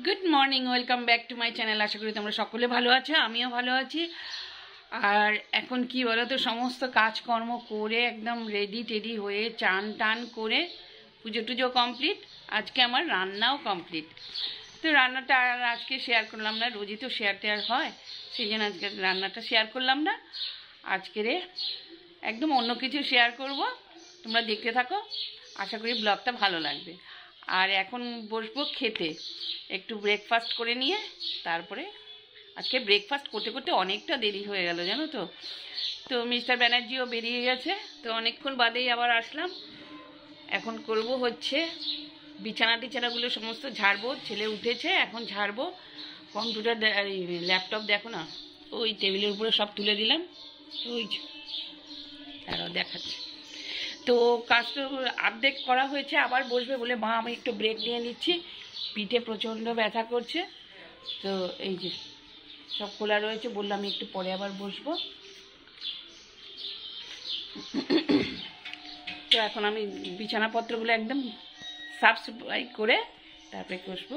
Good morning, welcome back to my channel. আশা করি তোমরা সকলে ভালো আছো, আমিও ভালো আছি। আর এখন কি বলো তো, সমস্ত কাজকর্ম করে একদম রেডি টেডি হয়ে চান টান করে পুজো টুজো কমপ্লিট। আজকে আমার রান্নাও কমপ্লিট। তো রান্নাটা আর আজকে শেয়ার করলাম না, রোজই তো শেয়ার টেয়ার হয়, সেই জন্য আজকে রান্নাটা শেয়ার করলাম না। আজকের একদম অন্য কিছু শেয়ার করব, তোমরা দেখতে থাকো, আশা করি ব্লগটা ভালো লাগবে। আর এখন বসবো খেতে, একটু ব্রেকফাস্ট করে নিয়ে তারপরে। আজকে ব্রেকফাস্ট করতে করতে অনেকটা দেরি হয়ে গেল জানো তো। তো মিস্টার ব্যানার্জিও বেরিয়ে গেছে, তো অনেকক্ষণ বাদেই আবার আসলাম। এখন করব হচ্ছে বিছানা টিছানাগুলো সমস্ত ঝাড়বো, ছেলে উঠেছে এখন ঝাড়বো। কম্পিউটার ল্যাপটপ দেখো না, ওই টেবিলের উপরে সব তুলে দিলাম, ওই তারাও দেখাচ্ছে। তো কাজটা অর্ধেক করা হয়েছে, আবার বসবে বলে মা আমি একটু ব্রেক নিয়ে নিচ্ছি, পিঠে প্রচণ্ড ব্যথা করছে। তো এই যে সব খোলা রয়েছে, বললাম একটু পরে আবার বসবো। তো এখন আমি বিছানাপত্রগুলো একদম সাফ সাফাই করে তারপরে বসবো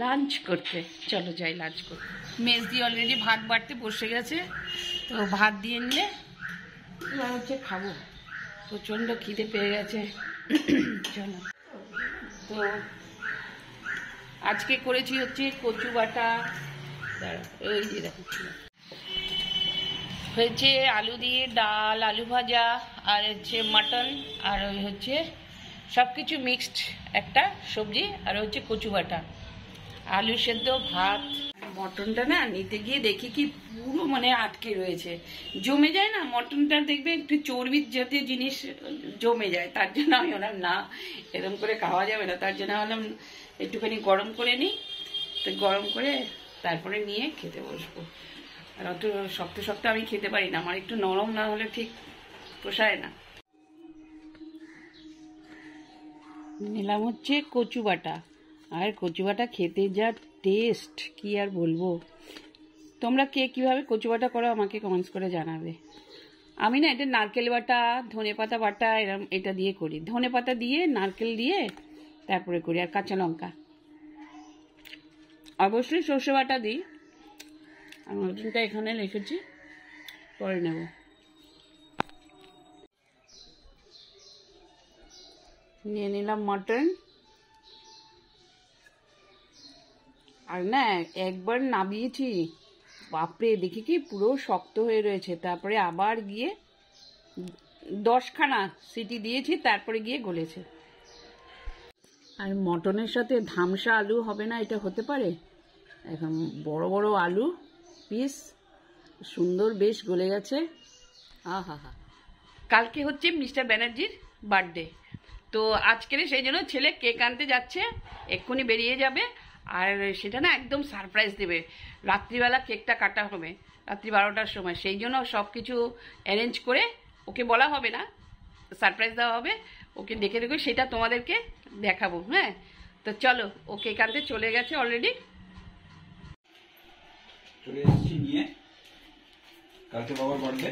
লাঞ্চ করতে। চলো যাই লাঞ্চ করতে। মেজ দিয়ে অলরেডি ভাত বাড়তে বসে গেছে, তো ভাত দিয়ে নিলে এবার হচ্ছে খাবো। প্রচণ্ড খিদে পেয়ে গেছে। চলো, তো আজকে করেছি হচ্ছে কচু বাটা, ওই যে দেখো হয়েছে আলু দিয়ে ডাল, আলু ভাজা, আর হচ্ছে মাটন, আর ওই হচ্ছে সব কিছু মিক্সড একটা সবজি, আর হচ্ছে কচু বাটা, আলু সেদ্ধ, ভাত। মটনটা না নিতে গিয়ে দেখি কি পুরো মানে আটকে রয়েছে, জমে যায় না মটনটা, দেখবে একটু চর্বির জাতীয় জিনিস জমে যায়। তার জন্য আমি বললাম না, এরকম করে খাওয়া যাবে না। তার জন্য বললাম একটুখানি গরম করে নিই, তো গরম করে তারপরে নিয়ে খেতে বসবো। আর অত শক্ত শক্ত আমি খেতে পারি না, আমার একটু নরম না হলে ঠিক পোষায় না। নিলাম হচ্ছে কচু বাটা, আর কচু বাটা খেতে যা টেস্ট কি আর বলবো। তোমরা কে কীভাবে কচু বাটা করো আমাকে কমেন্টস করে জানাবে। আমি না এটা নারকেল বাটা, ধনে পাতা বাটা, এরম এটা দিয়ে করি। ধনে পাতা দিয়ে, নারকেল দিয়ে তারপরে করি, আর কাঁচা লঙ্কা, অবশ্যই সর্ষে বাটা দিই। আমি মটনটা এখানে রেখেছি, পরে নেব। নিয়ে নিলাম মটন, আর না একবার নামিয়েছি, বাপরে দেখি কি পুরো শক্ত হয়ে রয়েছে। তারপরে আবার গিয়ে 10খানা সিটি দিয়েছি, তারপরে গিয়ে গলেছে। আর মটনের সাথে ধামসা আলু হবে না, এটা হতে পারে? এখন বড় বড় আলু পিস, সুন্দর বেশ গলে গেছে। আহা হা। কালকে হচ্ছে মিস্টার ব্যানার্জির বার্থডে, তো আজকের সেই জন্য ছেলে কেক আনতে যাচ্ছে, এক্ষুনি বেরিয়ে যাবে। আর সেটা না একদম সারপ্রাইজ দেবে, রাত্রিবেলা কেকটা কাটা হবে, রাত্রি 12টার সময়। সেই জন্য সব কিছু অ্যারেঞ্জ করে ওকে বলা হবে না, সারপ্রাইজ দেওয়া হবে, ওকে ডেকে ডেকে সেটা তোমাদেরকে দেখাবো। হ্যাঁ, তো চলো, ও কেক আনতে চলে গেছে অলরেডি। চলে এসেছি নিয়ে, কালকে বাবার বার্থডে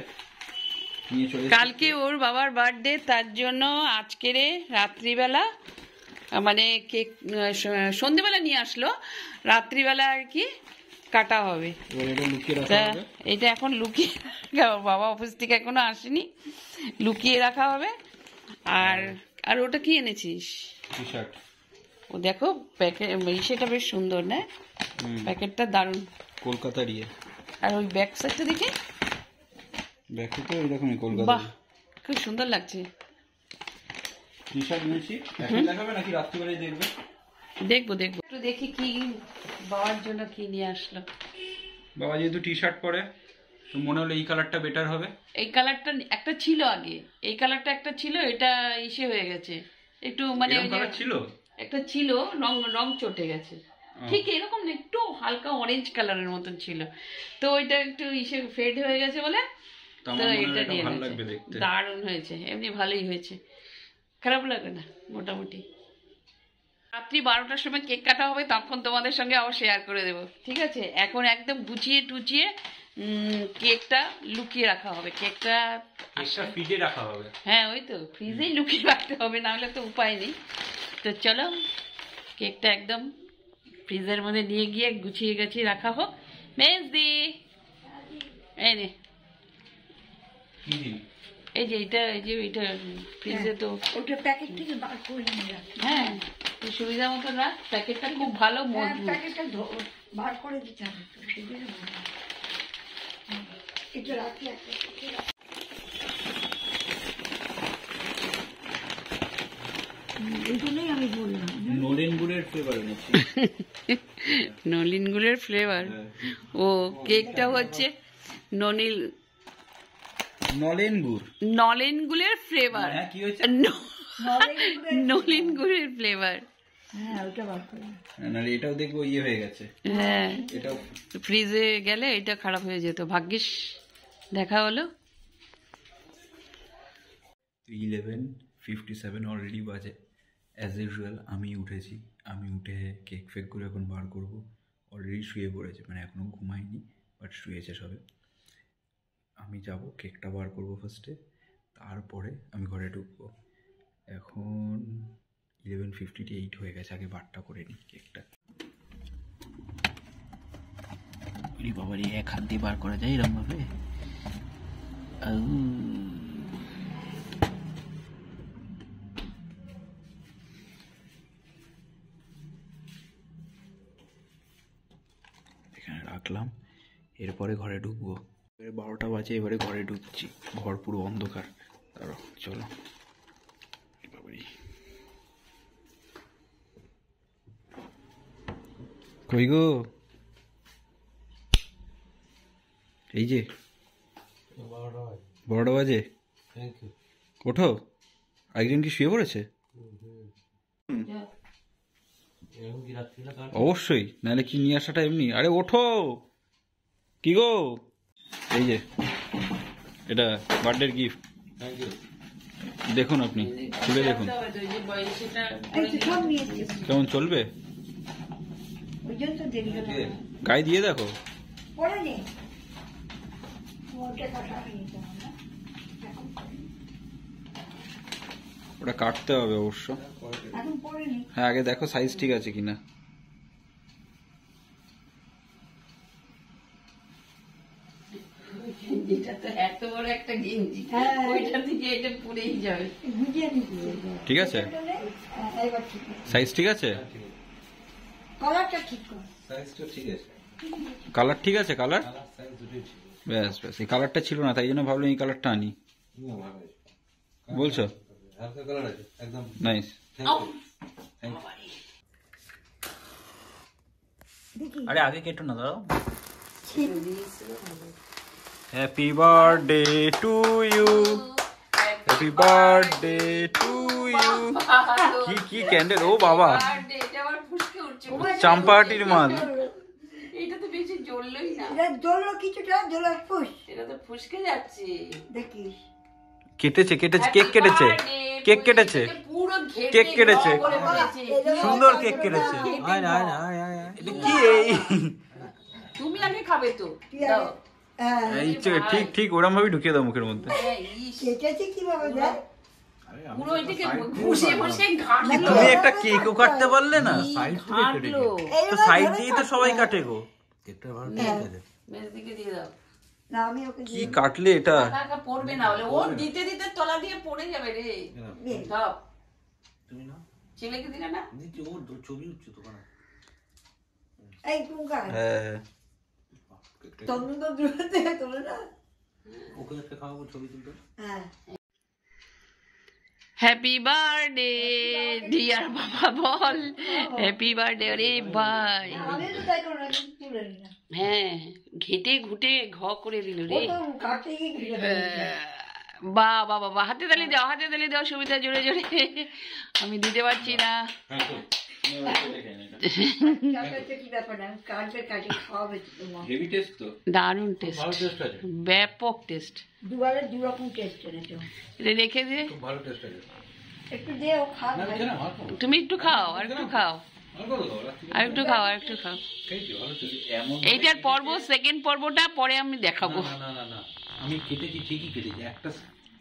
নিয়ে চলে এসেছি। কালকে ওর বাবার বার্থডে, তার জন্য আজকের রাত্রিবেলা মানে কেক সন্ধ্যেবেলা নিয়ে আসলো, রাত্রিবেলা আর কি কাটা হবে। এটা এখন লুকিয়ে, বাবা অফিস থেকে এখনো আসেনি, লুকিয়ে রাখা হবে। আর আর ওটা কি এনেছিস? টি-শার্ট। ও দেখো প্যাকেট, সেটা বেশ সুন্দর না, প্যাকেটটা দারুণ, কলকাতার ইয়ে। আর ওই ব্যাক সাইডটা দেখি, ব্যাকে তো এরকমই কলকাতা। বাহ, খুব সুন্দর লাগছে। টি-শার্ট এনেছি, এখন দেখাবে নাকি রাত্রিবেলায় দেখবে? দেখবো দেখবো, একটু দেখি কি বাবার জন্য কি নিয়ে আসলো। বাবা যেহেতু টি-শার্ট পরে, তো মনে হলো এই কালারটা বেটার হবে। এই কালারটা একটা ছিল আগে, এই কালারটা একটা ছিল, এটা ইসে হয়ে গেছে একটু, মানে ছিল একটা ছিল, রং রং চটে গেছে। ঠিক এরকম না, একটু হালকা অরেঞ্জ কালারের মতন ছিল, তো ওইটা একটু ইসে ফেড হয়ে গেছে বলে, তো এটা নিয়ে নিয়েছে। দারুণ হয়েছে, এমনি ভালোই হয়েছে, খারাপ লাগে না মোটামুটি। রাত্রি 12টার সময় কেক কাটা হবে, তখন তোমাদের সঙ্গে আবার শেয়ার করে দেবো, ঠিক আছে? এখন একদম গুছিয়ে টুচিয়ে কেকটা লুকিয়ে রাখা হবে। কেকটা ফ্রিজে রাখা হবে। হ্যাঁ, ওই তো ফ্রিজেই লুকিয়ে রাখতে হবে, না হলে তো উপায় নেই। তো চলো, কেকটা একদম ফ্রিজের মধ্যে নিয়ে গিয়ে গুছিয়ে গাছিয়ে রাখা হোক। মেজদি এই রে, কি দিন? এই যে এইটা ফ্রিজে তো ওটা প্যাকেট থেকে বার করে নিয়ে রাখ। হ্যাঁ তুই সুবিধা মতো রাখ। প্যাকেটটা খুব ভালো মজবুত। প্যাকেটটা বার করে দিতে হবে তো, সেগুলো ভালো। এটা রাখি একটা। এই জন্যই আমি বললাম নলেন গুড়ের ফ্লেভার এনেছি। নলিন গুড়ের ফ্লেভার। ও কেকটা হচ্ছে নলেন গুড়। নলেন গুড়ের ফ্লেভার। হ্যাঁ, কি হয়েছে? নলিন গুড়ের ফ্লেভার। হ্যাঁ ওটা বার করে। নাহলে এটাও দেখবো ইয়ে হয়ে গেছে। হ্যাঁ এটাও ফ্রিজে গেলে এটা খারাপ হয়ে যেত। ভাগ্যিস দেখা হলো। 11:57 অলরেডি বাজে। অ্যাজ ইউজুয়াল আমি উঠেছি। আমি উঠে কেক ফেকগুলো এখন বার করবো। অলরেডি শুয়ে পড়েছে, মানে এখনও ঘুমায়নি, বাট শুয়েছে সবে। আমি যাব কেকটা বার করবো ফার্স্টে, তারপরে আমি ঘরে ঢুকবো। এখন 11:58 হয়ে গেছে, আগে বারটা করে নিই কেকটা। বাবার এক হাত দিয়ে বার করা যায় এরকম ভাবে? এখানে রাখলাম, এরপরে ঘরে ঢুকবো। 12টা বাজে, এবারে ঘরে ঢুকছি। ঘর পুরো অন্ধকার। দাঁড়াও, চলো। কই গো? এই যে 12টা বাজে। ওঠো। একজন কি শুয়ে পড়েছে? অবশ্যই, নাহলে কি নিয়ে আসাটা এমনি। আরে ওঠো। কি গো? এই যে এটা বার্থডের গিফট। দেখুন, আপনি খুলে দেখুন সব নিয়েছি, কেমন চলবে। ওই জন্য তো দেরি হলো। গায়ে দিয়ে দেখো। পরে নে, ওটা কাটা হয়ে যাবে না। ওটা কাটতে হবে অবশ্য। এখন পরে নে। হ্যাঁ, আগে দেখো সাইজ ঠিক আছে কিনা। এত বড় একটা গেঞ্জি, হ্যাঁ। ওইটা থেকে এটা পরেই যাবে। বুঝিয়ে নিতে ঠিক আছে, এবার ঠিক আছে। সাইজ ঠিক আছে, কলারটা ঠিক কর। কালার ঠিক আছে। কালার ব্যাস ব্যাস, এই কালারটা ছিল না, তাই জন্য ভাবলাম এই কালারটা আনি। বলছো নাইস। আরে আগে কেটো না, দাঁড়াও। Happy birthday to you, happy birthday to you. কি কি ক্যান্ডেল! ও বাবা, এটা আবার ফুসকে উঠছে। চাম্পাহাটির মাল। এটা তো বেশি জ্বললোই না, এটা জ্বললো কিছুটা, জ্বলার ফুস এটা তো ফুসকে যাচ্ছে। দেখিস। কেটেছে কেটেছে, কেক কেটেছে, কেক কেটেছে, পুরো কেক কেটেছে, ঘেটে সুন্দর কেক কেটেছে। এটা কি এই? তুমি আগে খাবে তো, কি আগে? হ্যাঁ, এই ঠিক ঠিক ওরম ভাবে ঢুকিয়ে দাও মুখের মধ্যে। কেটেছে কিভাবে যায়? পুরো এটাকে ঘুষে ঘুষে ঘাটলো। তুমি একটা কেকও কাটতে পারলে না? ঘাটলো। তো সাইড দিয়ে তো সবাই কাটে গো। মেজদিকে দিয়ে দাও। না, আমি ওকে কি কাটলে এটা? টাকা পড়বে না হলে, ও দিতে দিতে তলা দিয়ে পড়ে যাবে রে। দাও তুমি না ছেলেকে দিলে না। দিচ্ছি, ওর ছবি উঠছে তো না। এই টুঙ্কা হ্যাঁ, তখন তো দূর থেকে তোলে না। ওকে একটা খাওয়াবো, ছবি তুলতে। হ্যাঁ, হ্যাপি বার্থডে ডিয়ার বাবা, বল হ্যাপি বার্থডে। আরে ভাই, আমি তো তাই করে তুলে নি না। হ্যাঁ ঘেটে ঘুটে ঘ করে দিল ও রে। তো কাটতে গিয়ে ঘিরে ফেলেছে। বাবা বাবা, হাতে তালি দাও, হাতে তালি দাও, সুবিধা জোরে জোরে। আমি দিতে পারছি না। কাটাতে কি ব্যাপার না, কাটবে কাটে খাওয়াবে তো তোমার। হেভি টেস্ট তো। দারুণ টেস্ট, ভালো টেস্ট আছে, ব্যাপক টেস্ট। দুবারে দুরকম টেস্ট এনেছো। এটা রেখে দে, খুব ভালো টেস্ট আছে। একটু দে, ও খা। না খেয়ে না, ভালো খাবো। তুমি একটু খাও, আর একটু খাও, ভালো করে খাবো, রাত্রি আর একটু খাও, আর একটু খাও। খেয়েছি, ভালো টেস্ট। এমন এইটার পর্ব, সেকেন্ড পর্বটা পরে আমি দেখাবো। না না না না, আমি কেটেছি, ঠিকই কেটেছি। একটা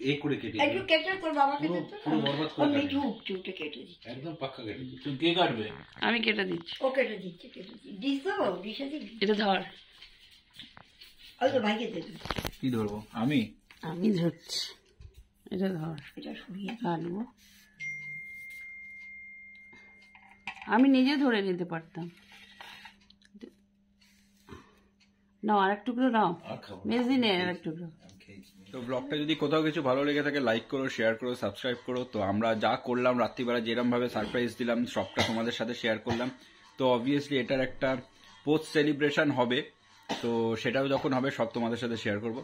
এই করে কেটে একটু কেটে তোর বাবাকে পুরো দে তো। পুরো বরবাদ ও করে মিঠু কাটবি। চুটে কেটে দিচ্ছে। একদম পাক্কা কেটে দিই। তুমি কে কাটবে? আমি কেটে দিচ্ছি। ও কেটে দিচ্ছে, কেটে দিচ্ছে। দিস তো, দিশে দিবি। এটা ধর। ওই তো ভাইকে দে তুই। কি ধরবো আমি? আমি ধরছি, এটা ধর। এটা সরিয়ে কাটবো, আমি নিজে ধরে নিতে পারতাম। নাও আরেক টুকরো নাও, আর খাবো না। মেজি নে আরেক টুকরো। আমি খেয়েছি। তো ব্লগটা যদি কোথাও কিছু ভালো লেগে থাকে লাইক করো, শেয়ার করো, সাবস্ক্রাইব করো। তো আমরা যা করলাম রাত্রিবেলা যেরকম ভাবে সারপ্রাইজ দিলাম সবটা তোমাদের সাথে শেয়ার করলাম। তো অবভিয়াসলি এটার একটা পোস্ট সেলিব্রেশন হবে, তো সেটাও যখন হবে সব তোমাদের সাথে শেয়ার করব।